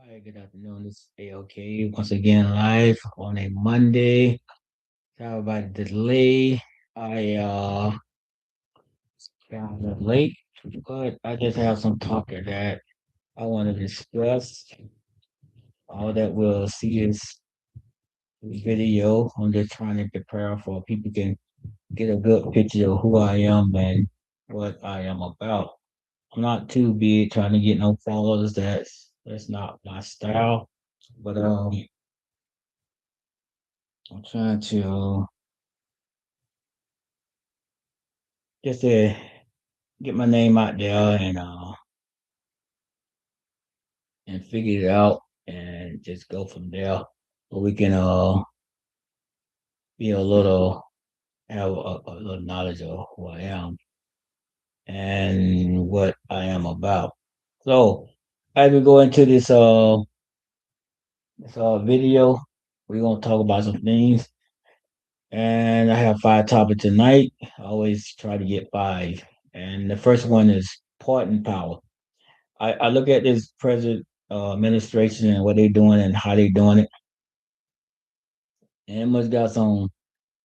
Hi, good afternoon. This is AOK once again live on a Monday. Sorry about the delay. I got a little late, but I just have some topic that I want to discuss. All that we'll see is video. I'm just trying to prepare for people can get a good picture of who I am and what I am about. I'm not too big trying to get no followers. That's not my style. But I'm trying to just get my name out there and figure it out and just go from there. So we can be a little have a little knowledge of who I am and what I am about. So as we go into this video, we're gonna talk about some things. And I have five topics tonight. I always try to get five. And the first one is pardon power. I look at this present administration and what they're doing and how they're doing it, and it must got some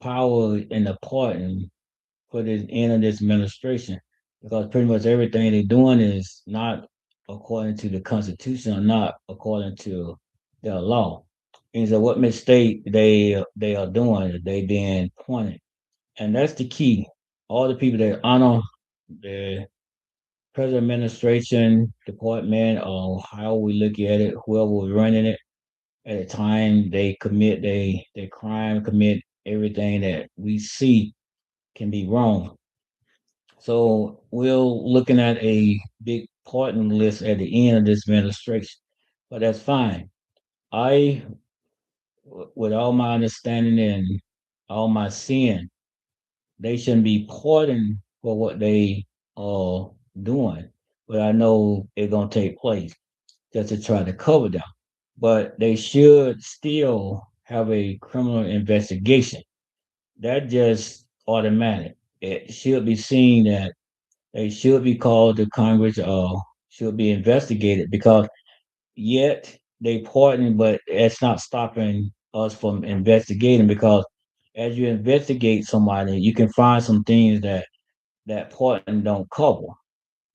power in the pardon for this end of this administration because pretty much everything they're doing is not according to the Constitution or not according to the law. And so, what mistake they are doing, they being pointed, and that's the key. All the people that honor the present administration, department, or how we look at it, whoever was running it at the time, they commit they crime, commit everything that we see can be wrong. So we're looking at a big pardon list at the end of this administration, but that's fine. I, with all my understanding and all my sin, they shouldn't be pardoned for what they are doing. But I know it's gonna take place just to try to cover them. But they should still have a criminal investigation. That just automatic. It should be seen that they should be called to Congress or should be investigated because yet they pardon, but it's not stopping us from investigating because as you investigate somebody, you can find some things that pardon don't cover.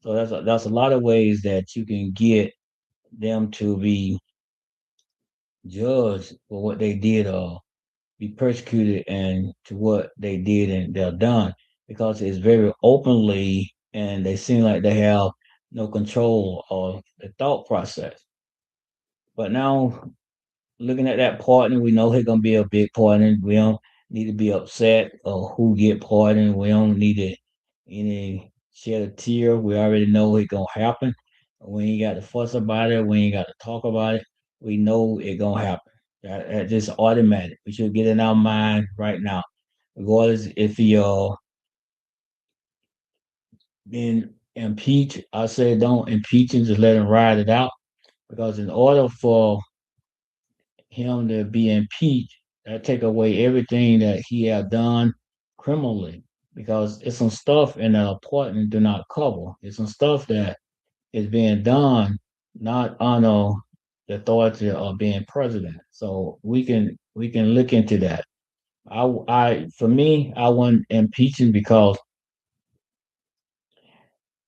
So that's a lot of ways that you can get them to be judged for what they did or be persecuted and to what they did and they're done because it's very openly and they seem like they have no control of the thought process. But now looking at that partner, we know he's gonna be a big partner. We don't need to be upset or who get pardoned. We don't need to any shed a tear. We already know it's gonna happen. We ain't got to fuss about it. We ain't got to talk about it. We know it gonna happen. That just automatic. We should get in our mind right now, regardless if you're being impeached. I say don't impeach him. Just let him ride it out. Because in order for him to be impeached, that take away everything that he had done criminally. Because it's some stuff in the apartment do not cover. It's some stuff that is being done not under the authority of being president. So we can look into that. I for me, I want impeaching because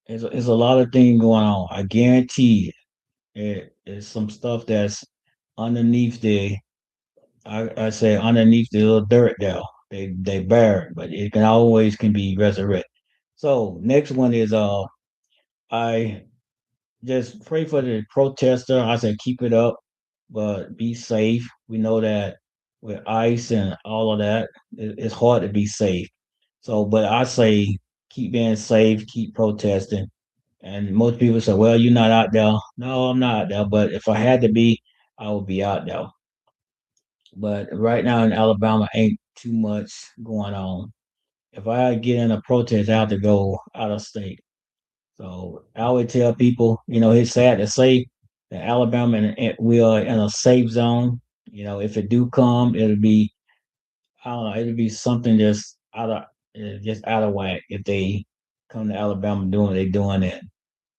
there's a lot of things going on. I guarantee it's some stuff that's underneath I say underneath the little dirt there. They bear it, but it can always can be resurrected. So next one is I just pray for the protester. I say keep it up, but be safe. We know that with ice and all of that, it's hard to be safe. So, but I say keep being safe, keep protesting. And most people say, "Well, you're not out there." No, I'm not out there. But if I had to be, I would be out there. But right now in Alabama, ain't too much going on. If I get in a protest, I have to go out of state. So I always tell people, it's sad to say that Alabama we are in a safe zone. If it do come, it'll be I don't know, it'll be something just out of whack if they come to Alabama doing what they doing in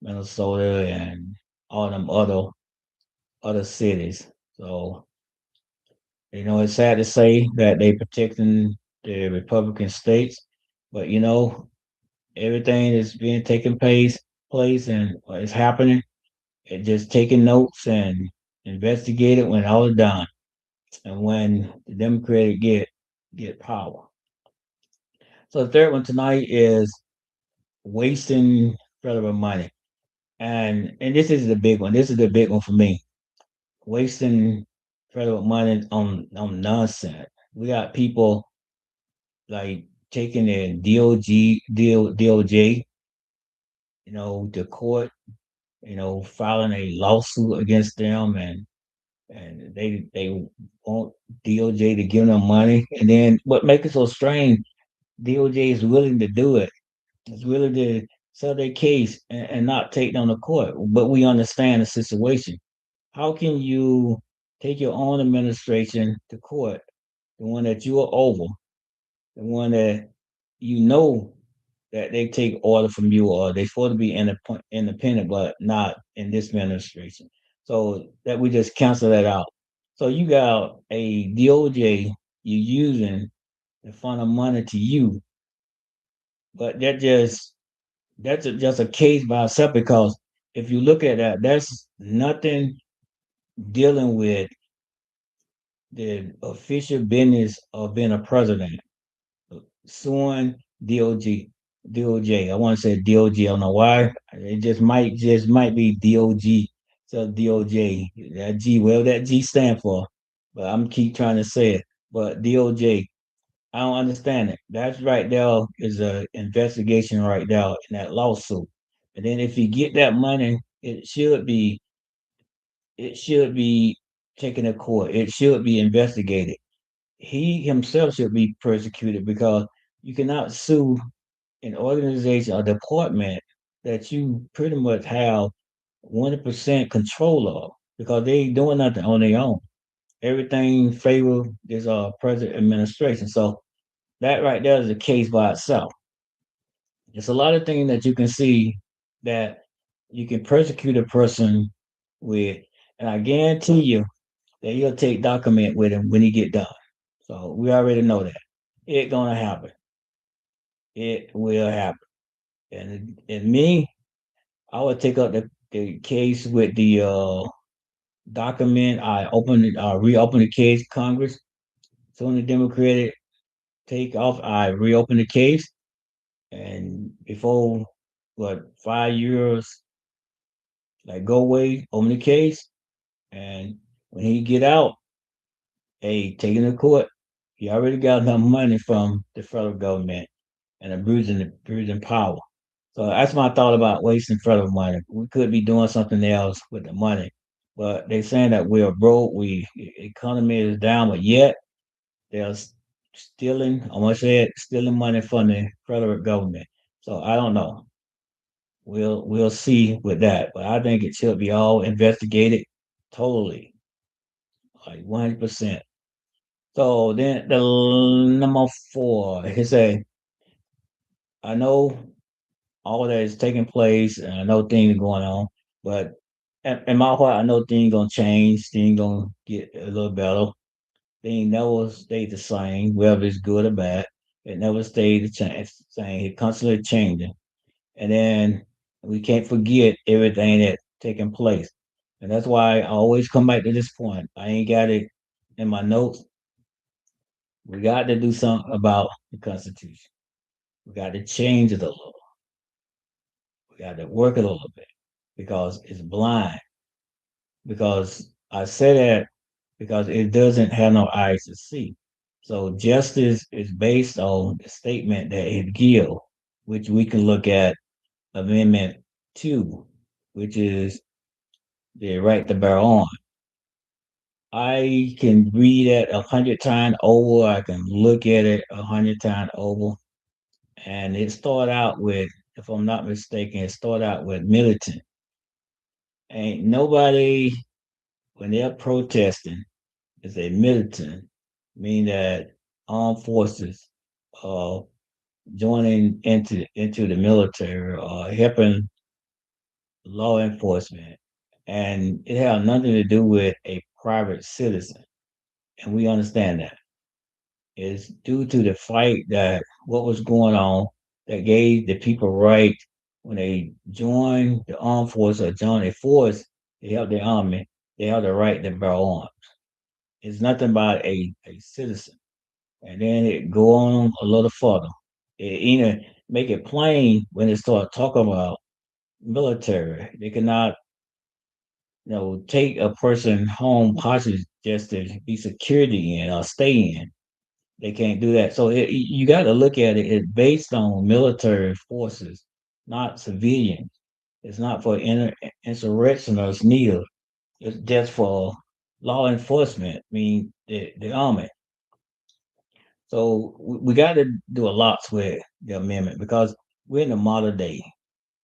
Minnesota and all them other cities. So it's sad to say that they protecting the Republican states, but everything is being taken place and it's happening. It just taking notes and investigate it when all is done, and when the Democratic get power. So the third one tonight is wasting federal money, and this is the big one. This is the big one for me. Wasting federal money on nonsense. We got people like taking their DOJ, to court, filing a lawsuit against them, and they want DOJ to give them money. And then what makes it so strange, DOJ is willing to do it. It's willing to sell their case and not take them to court. But we understand the situation. How can you take your own administration to court, the one that you are over, the one that you know that they take order from you, or they supposed to be independent, but not in this administration. So that we just cancel that out. So you got a DOJ you using to funnel money to you, but just a case by itself, because if you look at that, that's nothing dealing with the official business of being a president. Suing DOG, DOJ. I want to say DOG. I don't know why. It just might be DOG. So DOJ. That G, well, that G stand for. But I'm keep trying to say it. But DOJ. I don't understand it. That's right there is a investigation right there in that lawsuit. And then if you get that money, it should be taken to court. It should be investigated. He himself should be persecuted, because you cannot sue an organization or department that you pretty much have 100% control of, because they ain't doing nothing on their own. Everything favor this present administration. So that right there is a case by itself. It's a lot of things that you can see that you can persecute a person with, and I guarantee you that he'll take document with him when he get done. So we already know that it gonna happen. It will happen. And me, I would take up the case with the document. Reopen the case, Congress. Soon the Democratic take off, I reopen the case, and before 5 years, like go away, open the case, and when he get out, hey, take him to court. He already got enough money from the federal government and abusing power. So that's my thought about wasting federal money. We could be doing something else with the money, but they're saying that we're broke, we economy is down, but yet they're stealing. I want to say it, stealing money from the federal government. So I don't know. We'll see with that, but I think it should be all investigated totally, like 100%. So then the number four, he said, I know all that is taking place, and I know things are going on. But in my heart, I know things gonna change. Things gonna get a little better. Things never stay the same, whether it's good or bad. It never stayed same. It constantly changing, and then we can't forget everything that taking place. And that's why I always come back to this point. I ain't got it in my notes. We got to do something about the Constitution. We got to change it a little. We got to work it a little bit, because it's blind. Because I say that because it doesn't have no eyes to see. So justice is based on the statement that it gives, which we can look at Amendment 2, which is the right to bear arms. I can read it 100 times over. I can look at it 100 times over. And it started out with, if I'm not mistaken, it started out with militant. Ain't nobody, when they're protesting, is a militant, meaning that armed forces are joining into the military or helping law enforcement. and it had nothing to do with a private citizen. And we understand that it's due to the fight that what was going on that gave the people right when they joined the armed force or joined a force, they held the army, they have the right to bear arms. It's nothing about a citizen. And then it go on a little further. It either make it plain when they start talking about military. They cannot, take a person home hostage just to be security in or stay in. They can't do that. So you got to look at it. It's based on military forces, not civilians. It's not for insurrectionists neither. It's just for law enforcement. I mean, the army. So we got to do a lot with the amendment because we're in the modern day.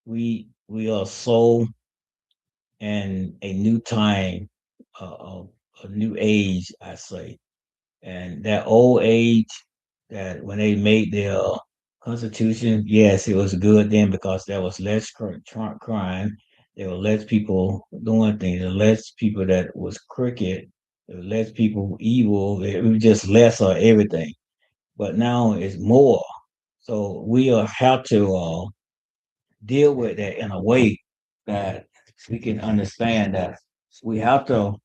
We are so in a new time, a new age, I say, and that old age that when they made their constitution, yes, it was good then because there was less crime, there were less people doing things, there were less people that was crooked, there were less people evil. It was just less of everything. But now it's more. So we have to deal with that in a way that we can understand that we have to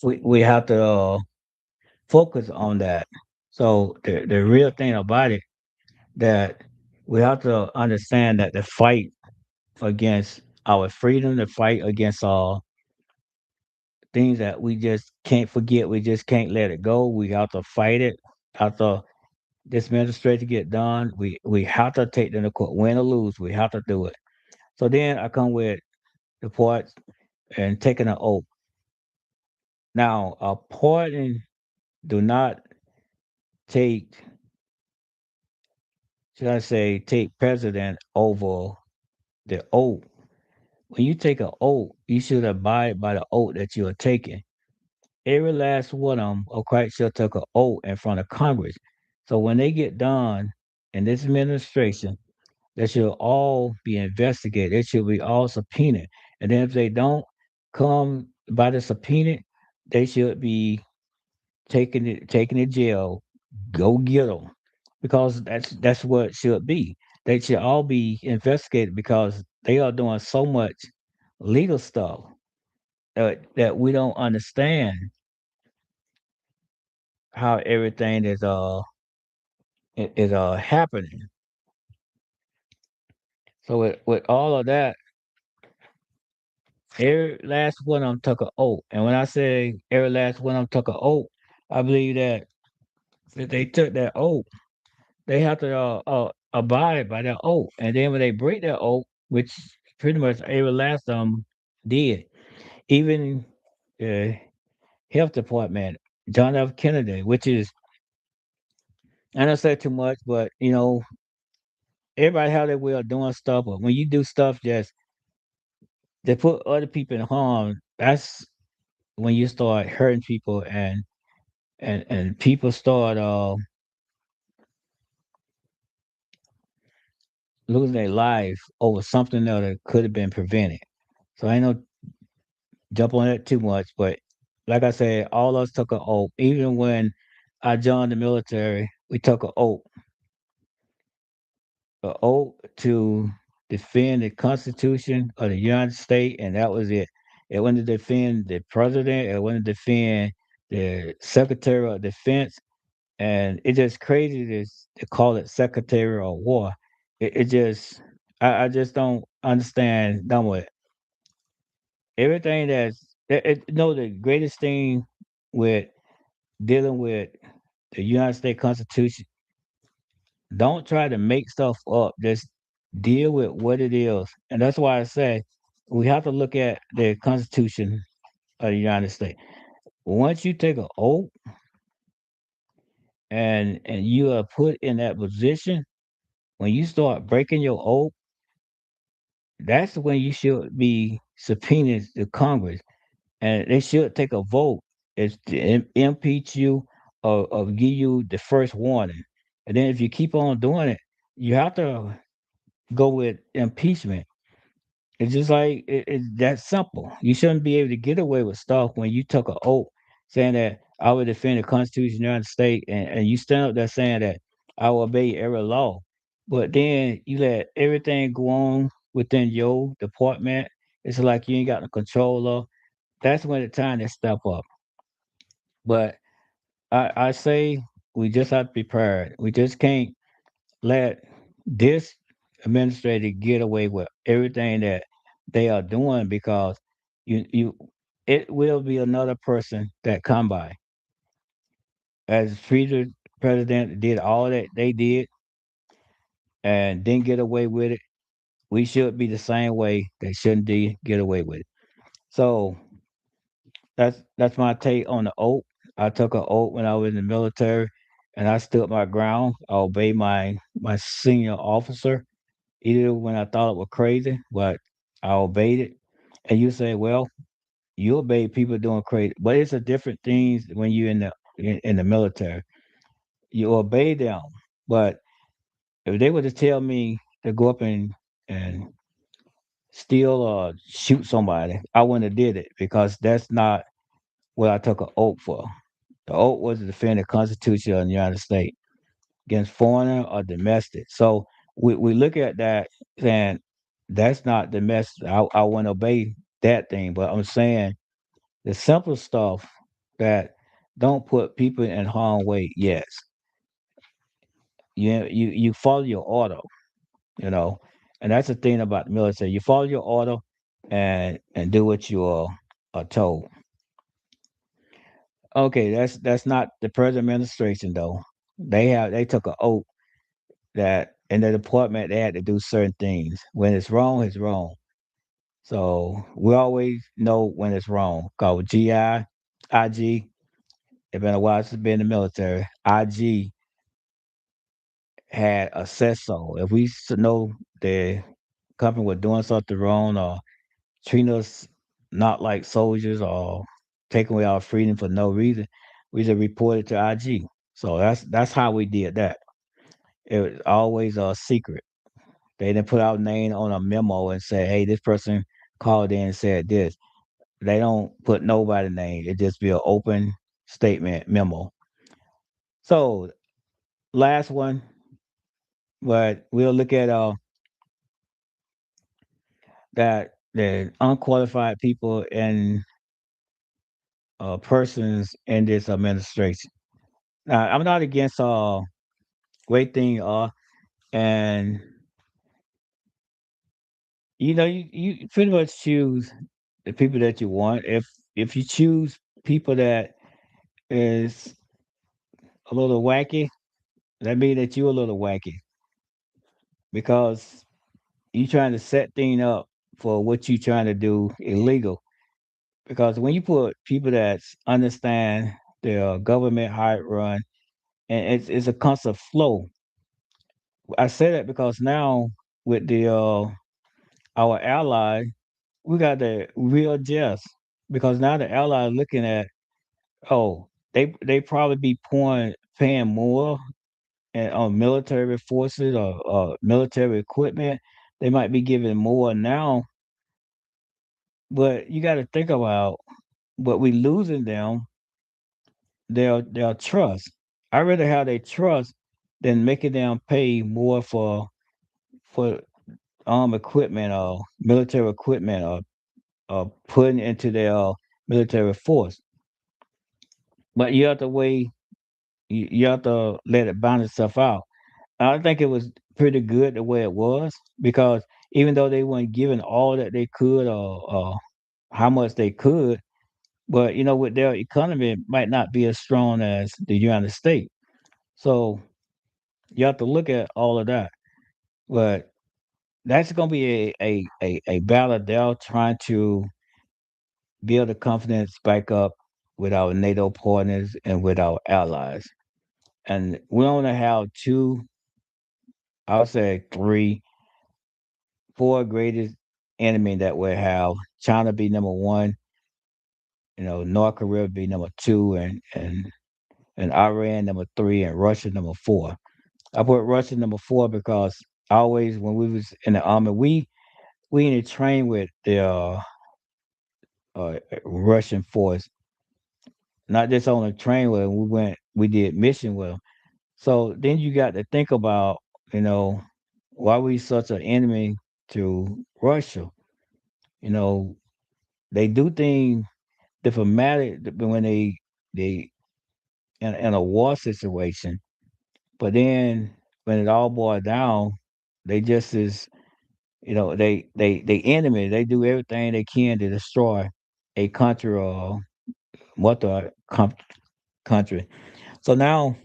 we have to focus on that. So the real thing about it that we have to understand that the fight against our freedom, the fight against all things that we just can't forget, we just can't let it go. We have to fight it. After this administration get done, we have to take them to court, win or lose. We have to do it. So then I come with the part and taking an oath. Now, a pardon do not take, should I say, take precedent over the oath. When you take an oath, you should abide by the oath that you are taking. Every last one of them, are quite sure, took an oath in front of Congress. So when they get done in this administration, they should all be investigated. They should be all subpoenaed. And then if they don't come by the subpoena, they should be taken to jail. Go get them, because that's what it should be. They should all be investigated because they are doing so much legal stuff that we don't understand how everything is happening. So with all of that, every last one of them took an oath. And when I say every last one of them took an oath, I believe that if they took that oath, they have to abide by their oath. And then when they break their oath, which pretty much every last of them did, even the health department, John F. Kennedy, which is, I don't say too much, but everybody have their way of doing stuff. But when you do stuff just to put other people in harm, that's when you start hurting people, and people start losing their life over something that could have been prevented. So I ain't no jump on it too much, but like I said, all of us took an oath. Even when I joined the military, we took an oath to defend the Constitution of the United States, and that was it. It wasn't to defend the president. It wasn't to defend the Secretary of Defense. And it's just crazy to call it Secretary of War. It just, I just don't understand. Done with everything the greatest thing with dealing with the United States Constitution, don't try to make stuff up. Just deal with what it is. And that's why I say we have to look at the Constitution of the United States. Once you take an oath and you are put in that position, when you start breaking your oath, that's when you should be subpoenaed to Congress, and they should take a vote is to impeach you or give you the first warning. And then if you keep on doing it, you have to go with impeachment. It's just like it's that simple. You shouldn't be able to get away with stuff when you took an oath saying that I will defend the Constitution of the United States, and you stand up there saying that I will obey every law, but then you let everything go on within your department. It's like you ain't got no controller. That's when it's time to step up. But I say we just have to be prepared. We just can't let this administrator get away with everything that they are doing because you it will be another person that come by as president did all that they did and didn't get away with it. We should be the same way. They shouldn't get away with it. So that's my take on the oath. I took an oath when I was in the military, and I stood my ground. I obeyed my senior officer, either when I thought it was crazy, but I obeyed it. And you say, well, you obey people doing crazy, but it's a different things when you're in the military. You obey them, but if they were to tell me to go up and steal or shoot somebody, I wouldn't have did it because that's not what I took an oath for. The oath was to defend the Constitution of the United States against foreigner or domestic. So we look at that saying that's not domestic. I want to obey that thing, but I'm saying the simple stuff that don't put people in harm's way. Yes, you follow your order, you know, and that's the thing about the military. You follow your order and do what you are told. Okay, that's not the present administration though. They took an oath that in the department they had to do certain things. When it's wrong, it's wrong. So we always know when it's wrong. Cause GI, IG, it's been a while since been in the military. IG had a said so. If we know the company was doing something wrong or treating us not like soldiers or taking away our freedom for no reason, we just reported to IG. So that's how we did that. It was always a secret. They didn't put our name on a memo and say, "Hey, this person called in and said this." They don't put nobody's name. It just be an open statement memo. So last one, but we'll look at that the unqualified people and persons in this administration. Now, I'm not against great thing and you pretty much choose the people that you want. If you choose people that is a little wacky, that means that you're a little wacky because you trying to set things up for what you trying to do illegal. Because when you put people that understand the government how it run, and it's a constant flow. I say that because now with the our ally, we got the real jest because now the ally looking at oh they probably be paying more and on military forces or military equipment. They might be giving more now, but you got to think about what we losing them their trust. I rather have their trust than making them pay more for equipment or military equipment or putting into their military force. But you have to wait. You have to let it balance itself out. I think it was pretty good the way it was because even though they weren't giving all that they could or how much they could, but with their economy it might not be as strong as the United States. So you have to look at all of that. But that's going to be a battle they're trying to build the confidence back up with our NATO partners and with our allies. And we only have two, I would say three, four greatest enemy that we have. China be number one, North Korea be number two, and Iran number three, and Russia number four. I put Russia number four because always when we was in the army, we in a train with the Russian force, not just on a train with 'em, we did mission with them. So then you got to think about, you know, why we such an enemy to Russia. You know, they do things diplomatic when they in a war situation, but then when it all boils down, they just as they enemy. They do everything they can to destroy a country or country. So now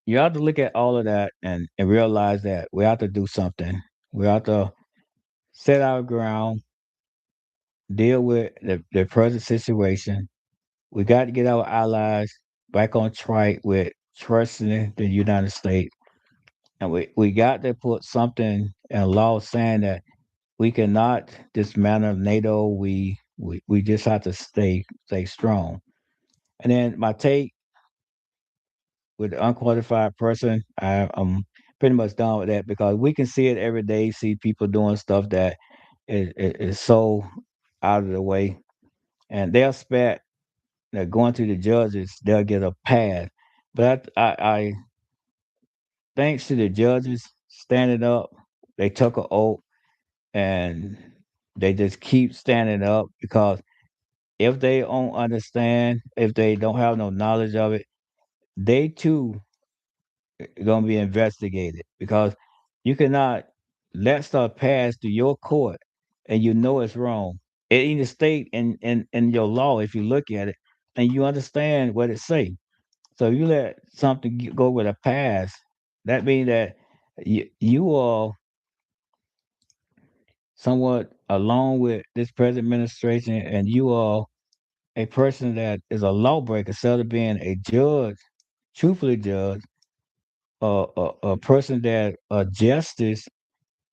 you have to look at all of that and realize that we have to do something. We have to set our ground, deal with the present situation. We got to get our allies back on track with trusting the United States. And we got to put something in law saying that we cannot dismantle NATO. We just have to stay strong. And then my take with the unqualified person, I'm pretty much done with that because we can see it every day. See people doing stuff that is so out of the way, and they'll expect that going to the judges, they'll get a pass. But I thanks to the judges standing up, they took an oath and they just keep standing up because if they don't understand, if they don't have no knowledge of it, they too going to be investigated because you cannot let stuff pass through your court and you know it's wrong. It even state in your law if you look at it and you understand what it say. So if you let something go with a pass, that means that you are somewhat along with this present administration and you are a person that is a lawbreaker instead of being a judge, truthfully judge, a person that justice,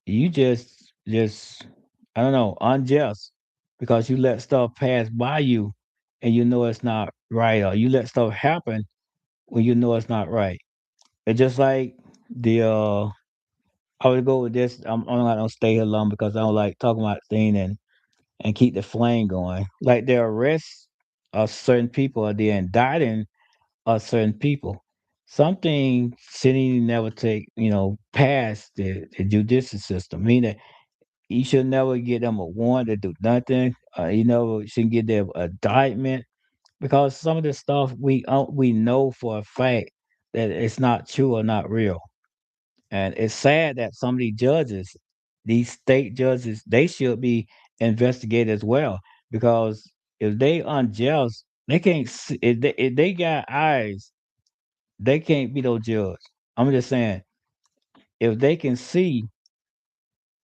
you just I don't know, unjust because you let stuff pass by you and you know it's not right, or you let stuff happen when you know it's not right. It's just like the I would go with this. I'm not gonna stay here long because I don't like talking about things and keep the flame going. Like the arrest of certain people or the indicting of certain people. Something city never take, past the judicial system. Meaning you should never get them a warrant to do nothing. You never should get them an indictment because some of the stuff we know for a fact that it's not true or not real. And it's sad that some of these judges, these state judges, they should be investigated as well because if they unjust, they can't. If they got eyes, they can't be no judge. I'm just saying, if they can see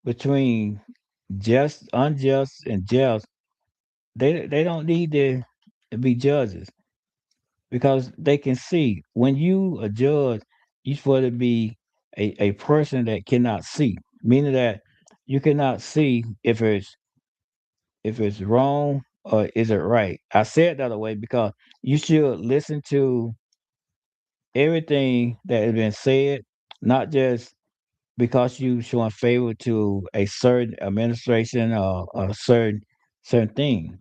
between just, unjust, and just, they don't need to be judges because they can see when you a judge, you supposed to be a person that cannot see, meaning that you cannot see if it's wrong or is it right. I said that way because you should listen to everything that has been said, not just because you showing favor to a certain administration or a certain thing.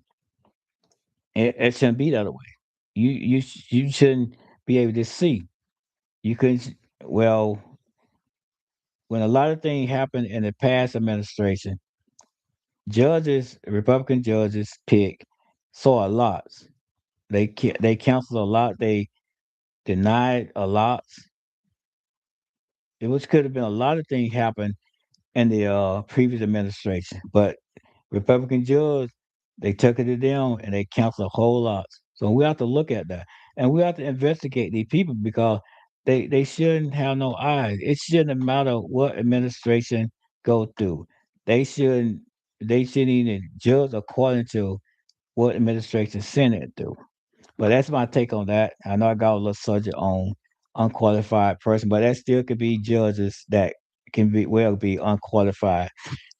It shouldn't be that way. You shouldn't be able to see. You can well when a lot of things happened in the past administration, judges, Republican judges pick saw a lot. They counseled a lot. They denied a lot. It was could have been a lot of things happen in the previous administration, but Republican judge they took it to them and they counseled a whole lot. So we have to look at that and we have to investigate these people because they shouldn't have no eyes. It shouldn't matter what administration go through. They shouldn't they shouldn't even judge according to what administration sent it through. But that's my take on that. I know I got a little subject on unqualified person, but that still could be judges that can be unqualified.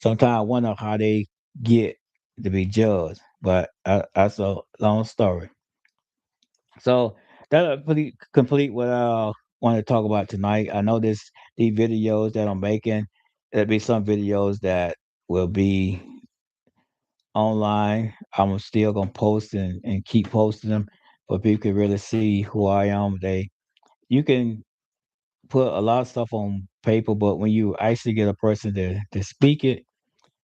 Sometimes I wonder how they get to be judged, but that's a long story. So that'll complete what I want to talk about tonight. I know these videos that I'm making There'll be some videos that will be online. I'm still gonna post and keep posting them, for people can really see who I am. You can put a lot of stuff on paper, but when you actually get a person to speak it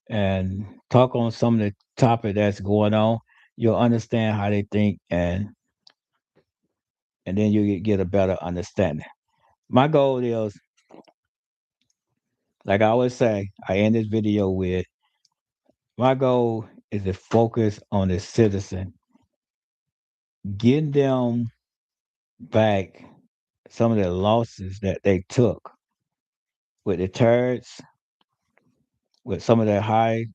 and talk on some of the topic that's going on, you'll understand how they think, and then you get a better understanding. My goal is, like I always say, I end this video with, my goal is to focus on the citizen, getting them back some of the losses that they took with the tariffs, with some of the high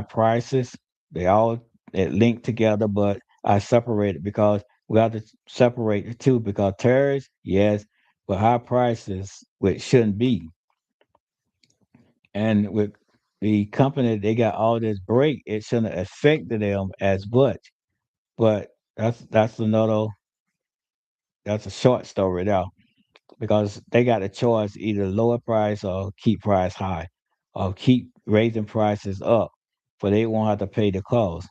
prices. They all it linked together, but I separated because we have to separate the two, because tariffs, yes, but high prices, which shouldn't be. And with the company, they got all this break, it shouldn't have affected them as much. But that's another, that's a short story now, because they got a choice, either lower price or keep price high, or keep raising prices up, for they won't have to pay the cost.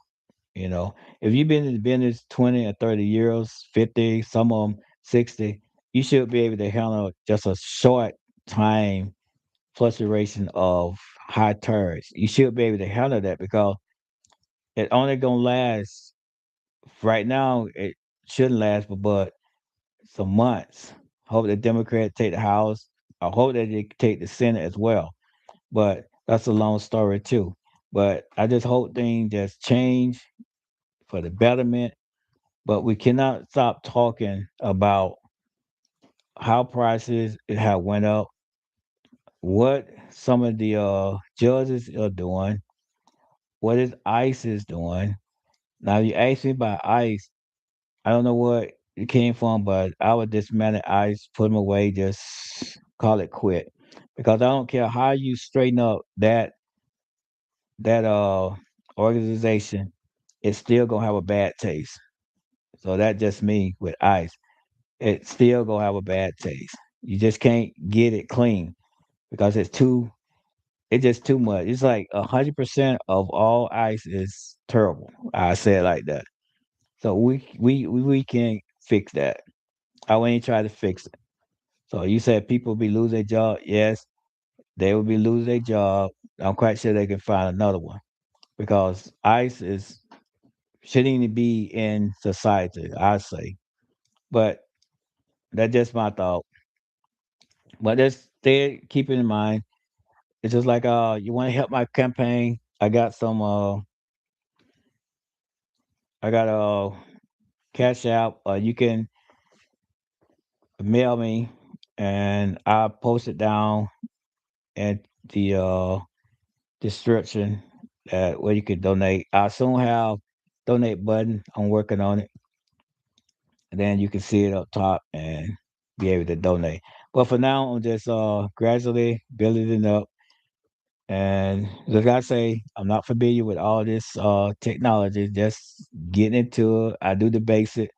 You know, if you've been in the business 20 or 30 years, 50, some of them 60, you should be able to handle just a short time fluctuation of high turns. You should be able to handle that, because it only gonna last. Right now, it shouldn't last, but some months. Hope the Democrats take the House. I hope that they take the Senate as well. But that's a long story too. But I just hope things just change for the betterment. But we cannot stop talking about how prices have went up, what some of the judges are doing, what is ICE is doing. Now, you ask me about ICE, I don't know what it came from, but I would dismantle ICE, put them away, just call it quit. Because I don't care how you straighten up that organization, it's still gonna have a bad taste. So that just me with ICE. It's still gonna have a bad taste. You just can't get it clean, because it's just too much. It's like 100% of all ice is terrible. I say it like that. So we can fix that. I ain't try to fix it. So you said people be losing their job. Yes, they will be losing their job. I'm quite sure they can find another one, because ICE is shouldn't even be in society, I say. But that's just my thought. But just stay keep it in mind. It's just like you want to help my campaign. I got cash out. You can mail me, and I post it down at the description that where you can donate. I soon have donate button. I'm working on it, and then you can see it up top and be able to donate. But for now, I'm just gradually building it up. And like I say, I'm not familiar with all this technology. Just getting into it. I do the basic,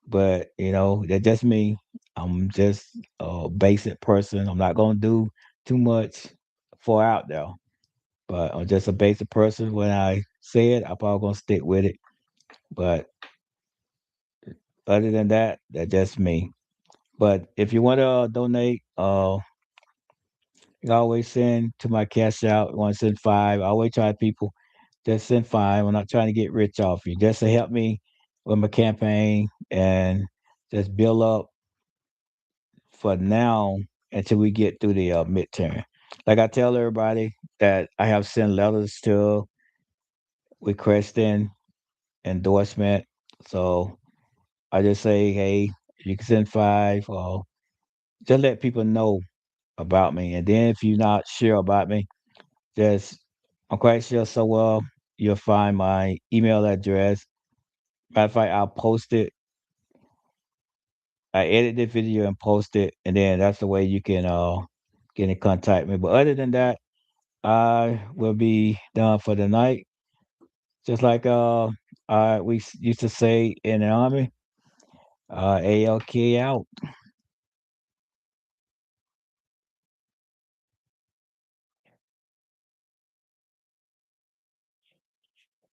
but that's just me. I'm just a basic person. I'm not gonna do too much for out there, but I'm just a basic person. When I say it, I'm probably gonna stick with it. But other than that, that's just me. But if you want to donate, you always send to my cash out. You want to send five? I always try people just send five. I'm not trying to get rich off you. Just to help me with my campaign and just build up for now until we get through the midterm. Like I tell everybody that I have sent letters to requesting endorsement. So I just say, hey, you can send five, or just let people know about me. And then if you're not sure about me, just I'm quite sure so well you'll find my email address. Matter of fact, I'll post it. I edit the video and post it, and then that's the way you can get in contact with me. But other than that, I will be done for the night. Just like we used to say in the army, ALK out.